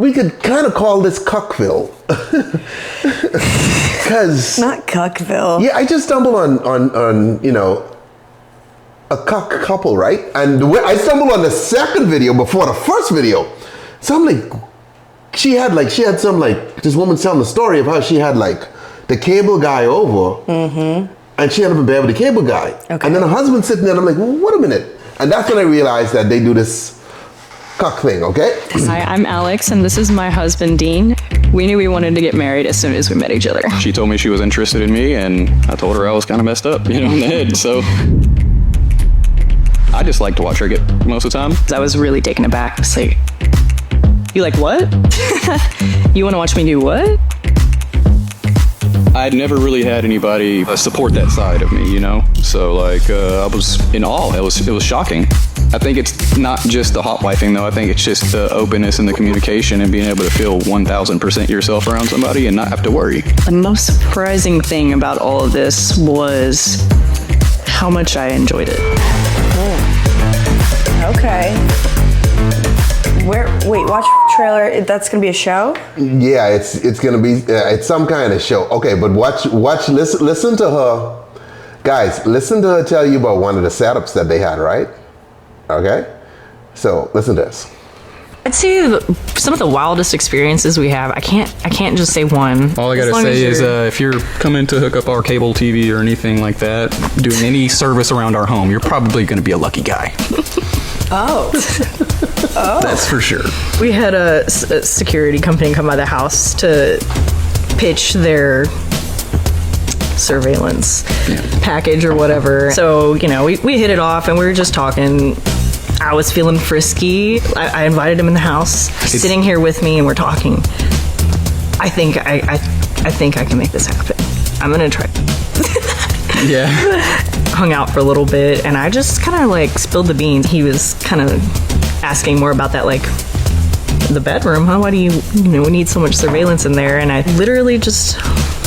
we could kind of call this Cuckville. Because not Cuckville. Yeah, I just stumbled on you know, a cuck couple, right? And I stumbled on the second video before the first video. So I'm like, she had some this woman telling the story of how she had like the cable guy over, and she ended up in bed with the cable guy. Okay. And then her husband sitting there, and I'm like, well, wait a minute. And that's when I realized that they do this cuck thing, okay? Hi, I'm Alex, and this is my husband, Dean. We knew we wanted to get married as soon as we met each other. She told me she was interested in me, and I told her I was kind of messed up, in the head, so. I just like to watch her get most of the time. I was really taken aback. I was like, you like what? You want to watch me do what? I'd never really had anybody support that side of me, So like, I was in awe. It was shocking. I think it's not just the hot wifing though. I think it's just the openness and the communication and being able to feel 1000% yourself around somebody and not have to worry. The most surprising thing about all of this was how much I enjoyed it. Okay. Wait, watch trailer. That's gonna be a show? Yeah, it's gonna be it's some kind of show. Okay, but listen to her, guys. Listen to her tell you about one of the setups that they had, right? Okay, so listen to this. I'd say some of the wildest experiences we have. I can't just say one. All I gotta say is if you're coming to hook up our cable TV or anything like that, doing any service around our home, you're probably gonna be a lucky guy. Oh. That's for sure. We had a security company come by the house to pitch their surveillance package or whatever. So, we hit it off and we were just talking. I was feeling frisky. I invited him in the house, sitting here with me, and we're talking. I think I can make this happen. I'm gonna try. Yeah. Hung out for a little bit, and I just kind of spilled the beans. He was kind of asking more about that, the bedroom. Huh? Why do you we need so much surveillance in there? And I literally just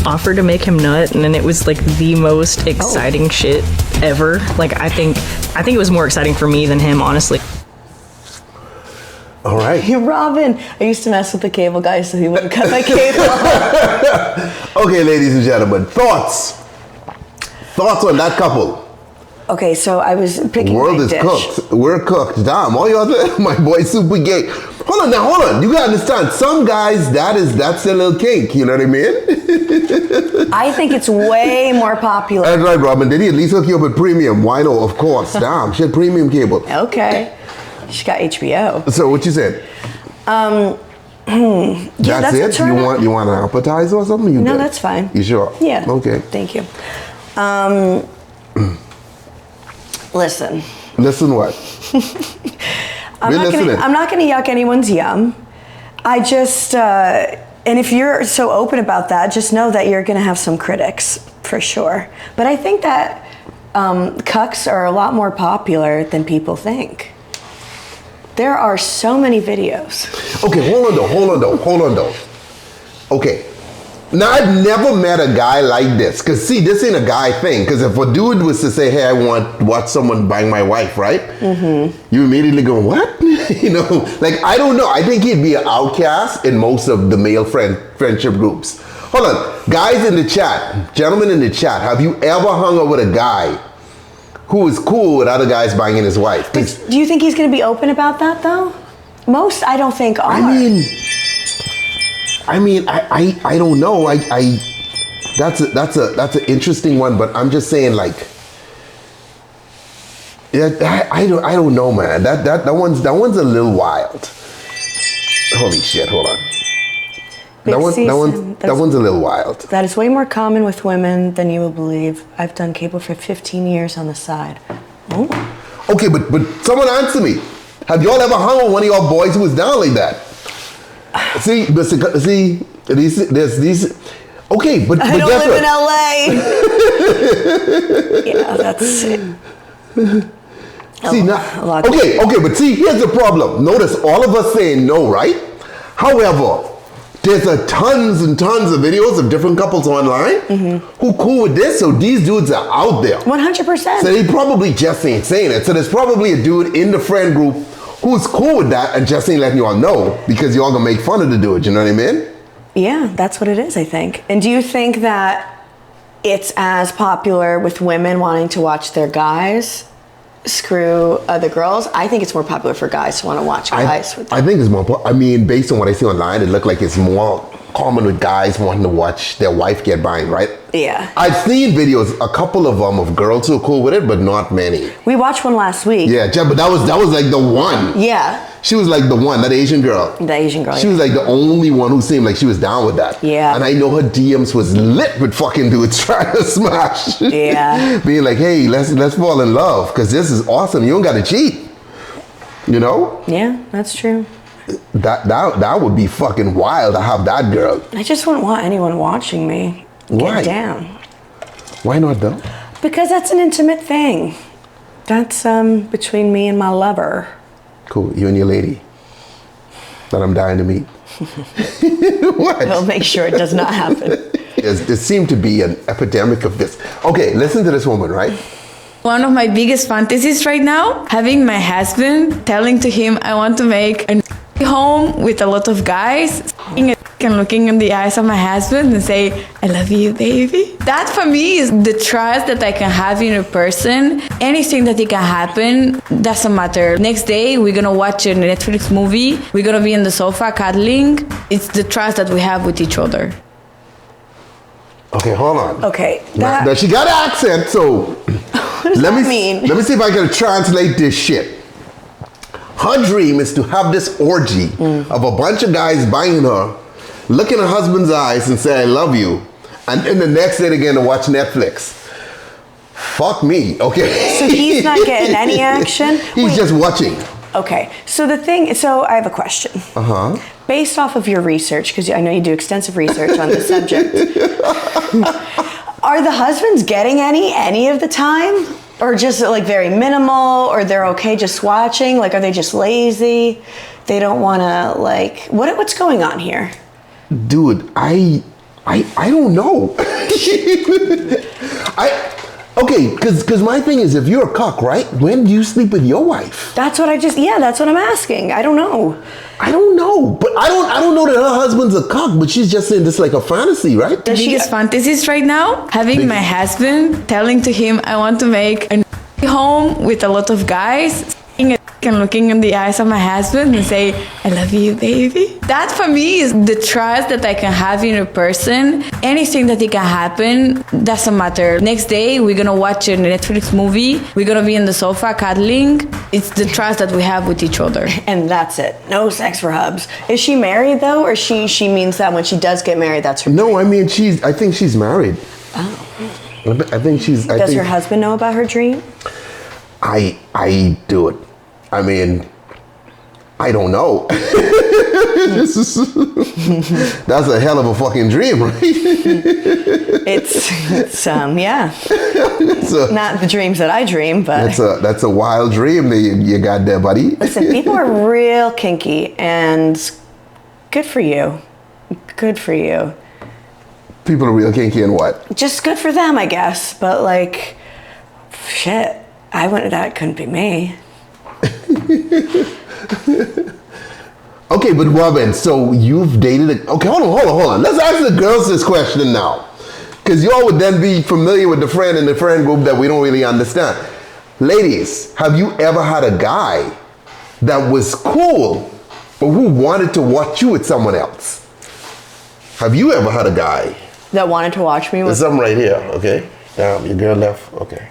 offered to make him nut, and then it was the most exciting shit ever. I think it was more exciting for me than him, honestly. All right. Hey, Robin, I used to mess with the cable guy so he wouldn't cut my cable. Okay, ladies and gentlemen, thoughts on that couple. Okay, so I was picking World my is dish. cooked. We're cooked. Damn, all y'all, my boy super gay. Hold on. You gotta understand, some guys, that's their little kink, you know what I mean? I think it's way more popular. That's right, Robin. Did he at least hook you up with premium? Why no? Of course. Damn, she had premium cable. Okay. She got HBO. So what you said? That's it? You want an appetizer or something? No, that's fine. You sure? Yeah. Okay. Thank you. Listen. Listen what? I'm not going to yuck anyone's yum. I just, and if you're so open about that, just know that you're going to have some critics, for sure. But I think that cucks are a lot more popular than people think. There are so many videos. Okay, hold on though. Okay. Now, I've never met a guy like this. Because, see, this ain't a guy thing. Because if a dude was to say, hey, I want to watch someone bang my wife, right? Mm-hmm. You immediately go, what? I don't know. I think he'd be an outcast in most of the male friendship groups. Hold on. Guys in the chat, gentlemen in the chat, have you ever hung out with a guy who is cool with other guys banging his wife? Do you think he's going to be open about that, though? Most, I don't think, are. I don't know. That's an interesting one, but I'm just saying, I don't know, man. That one's a little wild. Holy shit! Hold on. That one's a little wild. That is way more common with women than you will believe. I've done cable for 15 years on the side. Oh. Okay, but someone answer me. Have y'all ever hung with one of y'all boys who was down like that? See, there's these. Okay, but I don't live in LA. Yeah, that's it. See, now, okay, but see, here's the problem. Notice all of us saying no, right? However, there's tons and tons of videos of different couples online who cool with this, so these dudes are out there. 100%. So they probably just ain't saying it. So there's probably a dude in the friend group who's cool with that and just ain't letting you all know because you all gonna make fun of to do it. You know what I mean? Yeah, that's what it is, I think. And do you think that it's as popular with women wanting to watch their guys screw other girls? I think it's more popular for guys to want to watch guys with them. I think it's more. I mean, based on what I see online, it looked like it's more common with guys wanting to watch their wife get banged, right? Yeah. I've seen videos, a couple of them, of girls who are cool with it, but not many. We watched one last week. Yeah, but that was like the one. Yeah. She was like the one, that Asian girl. The Asian girl. She was like the only one who seemed like she was down with that. Yeah. And I know her DMs was lit with fucking dudes trying to smash. Yeah. Being like, hey, let's fall in love because this is awesome. You don't got to cheat. You know? Yeah, that's true. That would be fucking wild to have that girl. I just wouldn't want anyone watching me Why? get down. Why not though? Because that's an intimate thing. That's between me and my lover. Cool, you and your lady that I'm dying to meet. What? I'll make sure it does not happen. There seemed to be an epidemic of this. Okay, listen to this woman, right? One of my biggest fantasies right now, having my husband, telling to him I want to make a home with a lot of guys, and looking in the eyes of my husband and say, I love you, baby. That for me is the trust that I can have in a person. Anything that it can happen, doesn't matter. Next day, we're gonna watch a Netflix movie. We're gonna be on the sofa cuddling. It's the trust that we have with each other. Okay, hold on. Okay. Now she got an accent, so What does let that me mean? let me see if I can translate this shit. Her dream is to have this orgy of a bunch of guys banging her, look in her husband's eyes and say, I love you. And then the next day again to watch Netflix. Fuck me, okay? So he's not getting any action? He's just watching. Okay, so I have a question. Uh-huh. Based off of your research, because I know you do extensive research on the subject, are the husbands getting any of the time? Or just like very minimal, or they're okay just watching? Like, are they just lazy? They don't want to, like, what's going on here? Dude, I don't know. Okay, because my thing is, if you're a cuck, right? When do you sleep with your wife? That's what I'm asking. I don't know. I don't know, but I don't know that her husband's a cuck, but she's just saying this like a fantasy, right? The biggest fantasies right now, having my husband, telling to him I want to make a home with a lot of guys, and looking in the eyes of my husband and say, I love you, baby. That for me is the trust that I can have in a person. Anything that it can happen, doesn't matter. Next day, we're gonna watch a Netflix movie. We're gonna be on the sofa cuddling. It's the trust that we have with each other. And that's it. No sex for hubs. Is she married though, or she means that when she does get married, that's her? No, I mean I think she's married. Oh. I think she's. Does her husband know about her dream? I do it. I mean, I don't know. That's a hell of a fucking dream, right? It's yeah. Not the dreams that I dream, but that's a wild dream that you got there, buddy. Listen, people are real kinky, and good for you. Good for you. People are real kinky and what? Just good for them, I guess. But like, shit, that couldn't be me. Okay, but Robin, so you've dated okay, hold on. Let's ask the girls this question now. Because y'all would then be familiar with the friend in the friend group that we don't really understand. Ladies, have you ever had a guy that was cool, but who wanted to watch you with someone else? Have you ever had a guy that wanted to watch me? There's something right here, okay? Your girl left, okay.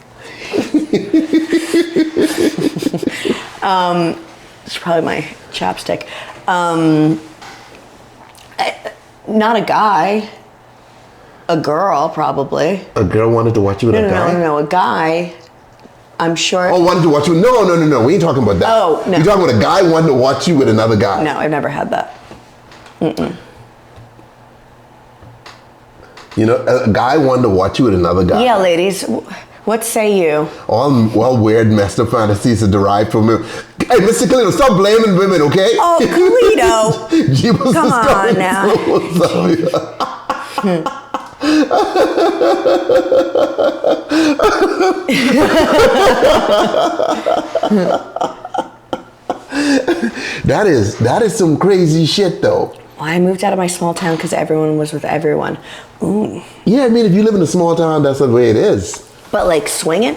It's probably my chapstick. Not a guy. A girl, probably. A girl wanted to watch you with a guy? No, a guy. I'm sure. Oh, wanted to watch you? No. We ain't talking about that. Oh, no. You're talking about a guy wanting to watch you with another guy. No, I've never had that. Mm-mm. You know, a guy wanted to watch you with another guy. Yeah, ladies. What say you? All weird, messed up fantasies are derived from him. Hey, Mr. Calito, stop blaming women, okay? Oh, Calito. Come on now. That is some crazy shit though. Well, I moved out of my small town because everyone was with everyone. Ooh. Yeah, I mean, if you live in a small town, that's the way it is. But like swinging?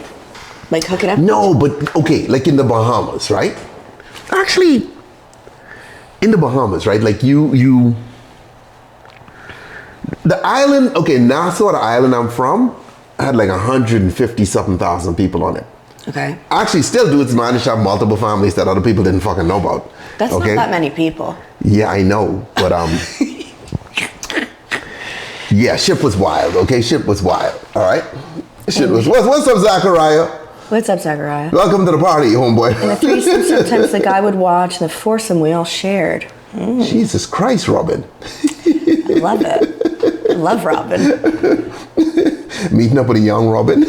Like hooking up? No, but okay, like in the Bahamas, right? Actually, in the Bahamas, right? Like the island, okay, Nassau, the island I'm from, had like 150 something thousand people on it. Okay. Actually, still dudes managed to have multiple families that other people didn't fucking know about. That's okay? not that many people. Yeah, I know, but yeah, shit was wild. Okay, shit was wild. All right, shit was. What's up, Zachariah? What's up, Zachariah? Welcome to the party, homeboy. And the threesome, sometimes the guy would watch, and the foursome we all shared. Jesus Christ, Robin. I love it. I love Robin. Meeting up with a young Robin.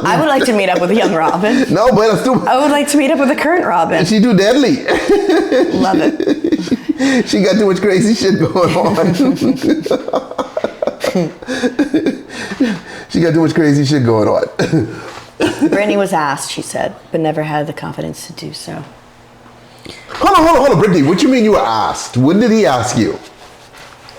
I would like to meet up with a young Robin. No, but that's too. I would like to meet up with a current Robin. She too deadly. Love it. She got too much crazy shit going on. She got too much crazy shit going on. Brittany was asked, she said, but never had the confidence to do so. Hold on, Brittany. What you mean you were asked? When did he ask you?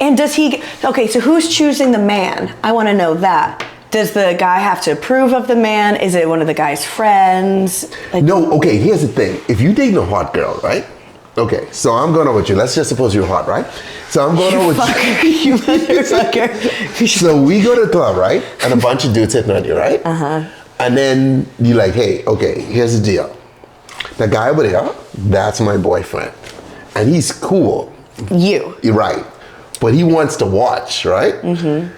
And does he, okay, so who's choosing the man? I want to know that. Does the guy have to approve of the man? Is it one of the guy's friends? Like, No, okay, here's the thing. If you dating a hot girl, right? Okay, so I'm going out with you. Let's just suppose you're hot, right? So I'm going out with you. You motherfucker. So we go to the club, right? And a bunch of dudes hitting on you, right? Uh-huh. And then you're like, hey, okay, here's the deal. The guy over there, that's my boyfriend. And he's cool. You. You're right. But he wants to watch, right? Mm-hmm.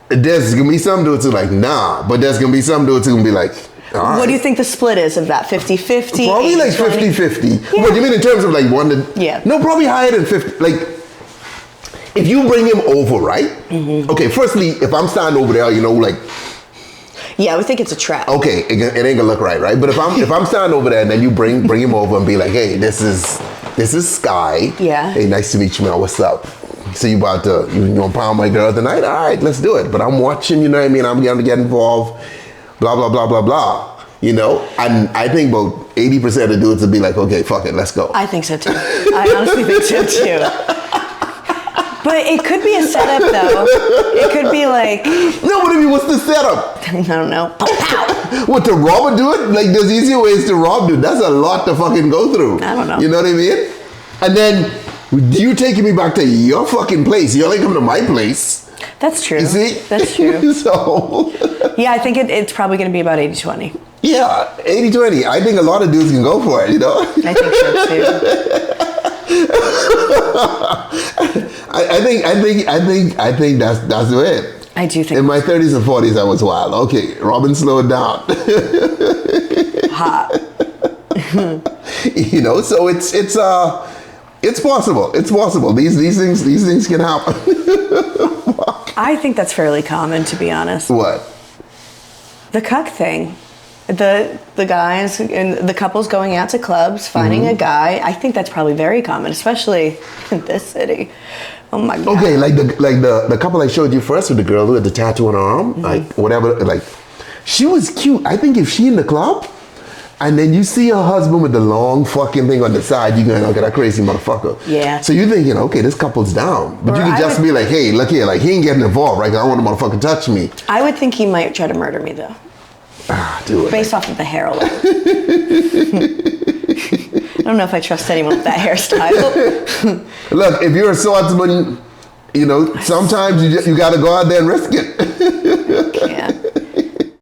There's going to be some dudes who are like, nah. But there's going to be some dudes who are going to be like, all right. What do you think the split is of that? 50-50? Probably like 50-50. What, you mean in terms of like one to... Yeah. No, probably higher than 50. Like, if you bring him over, right? Mm-hmm. Okay, firstly, if I'm standing over there, you know, like... Yeah, I would think it's a trap. Okay, it ain't gonna look right? But if I'm standing over there and then you bring him over and be like, hey, this is Sky. Yeah. Hey, nice to meet you, man. What's up? So you about to you gonna pound my girl tonight? All right, let's do it. But I'm watching, you know what I mean? I'm gonna get involved. Blah blah blah blah blah. You know, and I think about 80% of the dudes would be like, okay, fuck it, let's go. I think so too. I honestly think so too. But it could be a setup though. It could be like... No, but I mean, what's the setup? I don't know. What, to rob a dude? Like, there's easier ways to rob dude. That's a lot to fucking go through. I don't know. You know what I mean? And then, you taking me back to your fucking place. You're like coming to my place. That's true. You see? That's true. So... Yeah, I think it's probably going to be about 80-20. Yeah, 80-20. I think a lot of dudes can go for it, you know? I think so too. I think that's it. I do think in my 30s and 40s I was wild. Okay, Robin, slow it down. hot. You know, so it's possible. It's possible. These things can happen. I think that's fairly common, to be honest. What? The cuck thing. The guys and the couples going out to clubs, finding a guy. I think that's probably very common, especially in this city. Oh my god. Okay, like the couple I showed you first with the girl who had the tattoo on her arm, like whatever, like she was cute. I think if she in the club and then you see her husband with the long fucking thing on the side, you're going, okay, that crazy motherfucker. Yeah. So you're thinking, okay, this couple's down. But Or you could just be like, hey, look here, like he ain't getting involved, right? 'Cause I don't want the motherfucker to touch me. I would think he might try to murder me though. Do it. Based off of the hair alone. I don't know if I trust anyone with that hairstyle. Look, if you're a swordsman, you know, sometimes you got to go out there and risk it.